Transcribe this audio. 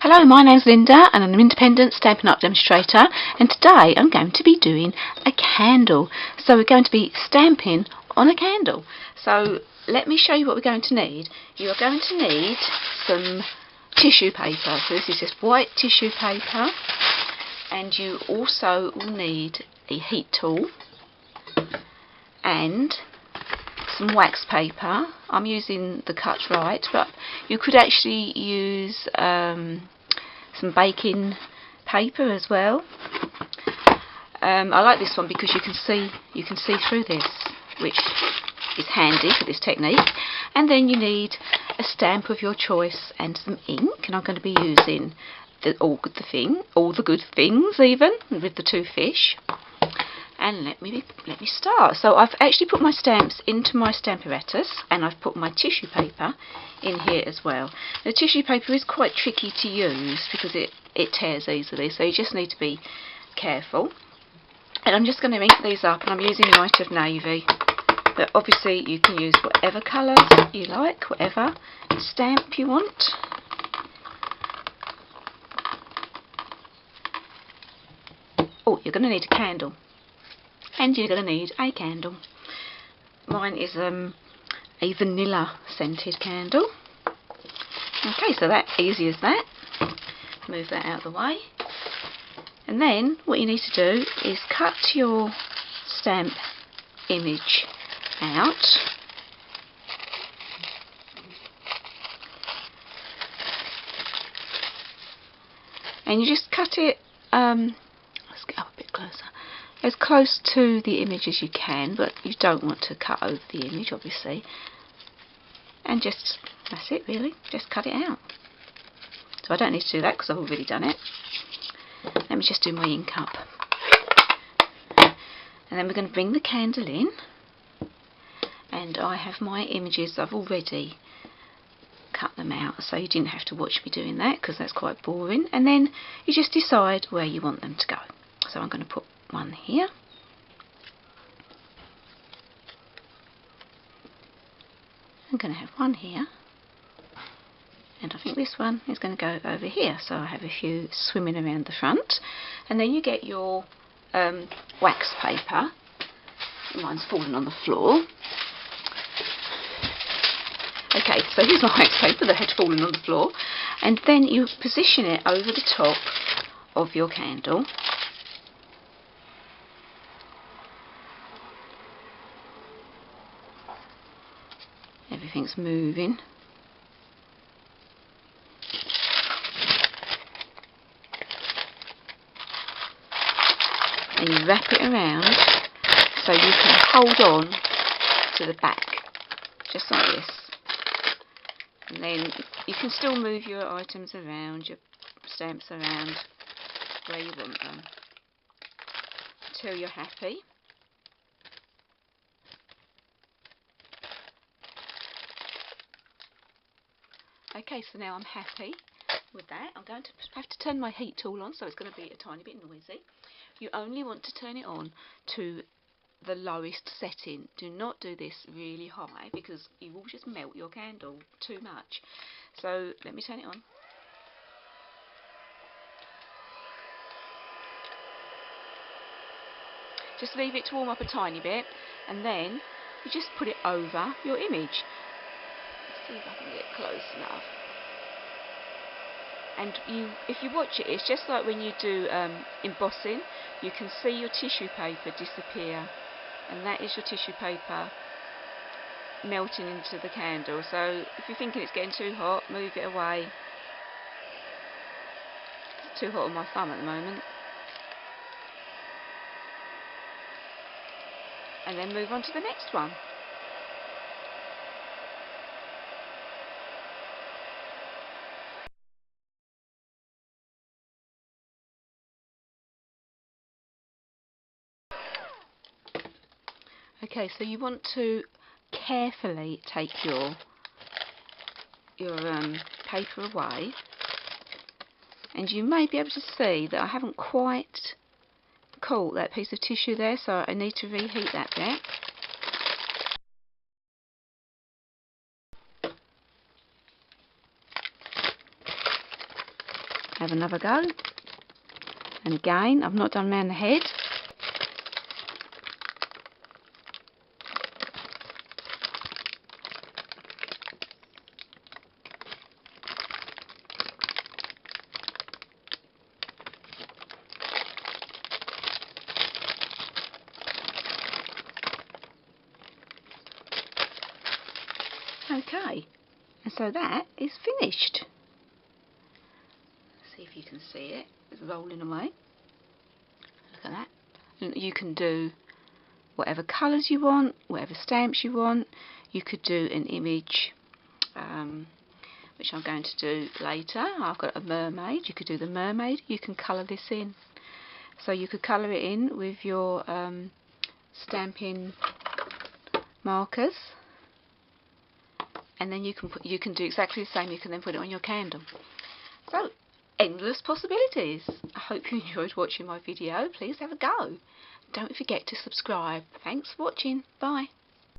Hello, my name's Linda and I'm an independent Stampin' Up Demonstrator, and today I'm going to be doing a candle. So we're going to be stamping on a candle. So let me show you what we're going to need. You are going to need some tissue paper. So this is just white tissue paper, and you also will need a heat tool and some wax paper. I'm using the Cut Right, but you could actually use some baking paper as well. I like this one because you can see through this, which is handy for this technique. And then you need a stamp of your choice and some ink, and I'm going to be using all the good things, even with the two fish. And let me start. So I've actually put my stamps into my Stamparatus, and I've put my tissue paper in here as well. The tissue paper is quite tricky to use because it tears easily, so you just need to be careful. And I'm just going to ink these up, and I'm using Light of Navy, but obviously you can use whatever colours you like, whatever stamp you want. Oh, you're going to need a candle. And you're going to need a candle. Mine is a vanilla scented candle. Okay, so that's easy as that. Move that out of the way. And then what you need to do is cut your stamp image out. And you just cut it, let's get up a bit closer, as close to the image as you can, but you don't want to cut over the image, obviously. And just, that's it really, just cut it out. So I don't need to do that because I've already done it. Let me just do my ink up. And then we're going to bring the candle in. And I have my images, I've already cut them out, so you didn't have to watch me doing that because that's quite boring. And then you just decide where you want them to go. So I'm going to put one here. I'm going to have one here. And I think this one is going to go over here. So I have a few swimming around the front. And then you get your wax paper. Mine's fallen on the floor. Okay, so here's my wax paper that had fallen on the floor. And then you position it over the top of your candle. Everything's moving. And you wrap it around so you can hold on to the back, just like this. And then you can still move your items around, your stamps around where you want them, until you're happy. Okay, so now I'm happy with that. I'm going to have to turn my heat tool on, so it's going to be a tiny bit noisy. You only want to turn it on to the lowest setting. Do not do this really high because you will just melt your candle too much. So let me turn it on. Just leave it to warm up a tiny bit, and then you just put it over your image. Let's see if I can get close enough. And if you watch it, it's just like when you do embossing. You can see your tissue paper disappear, and that is your tissue paper melting into the candle. So if you're thinking it's getting too hot, move it away. It's too hot on my thumb at the moment. And then move on to the next one. Okay, so you want to carefully take your paper away, and you may be able to see that I haven't quite caught that piece of tissue there, so I need to reheat that bit. have another go. And again, I've not done round the head. Okay, and so that is finished. See if you can see it. It's rolling away. Look at that. And you can do whatever colours you want, whatever stamps you want. You could do an image, which I'm going to do later. I've got a mermaid. You could do the mermaid. You can colour this in. So you could colour it in with your stamping markers. And then you can do exactly the same. You can then put it on your candle. So, endless possibilities. I hope you enjoyed watching my video. Please have a go. Don't forget to subscribe. Thanks for watching. Bye.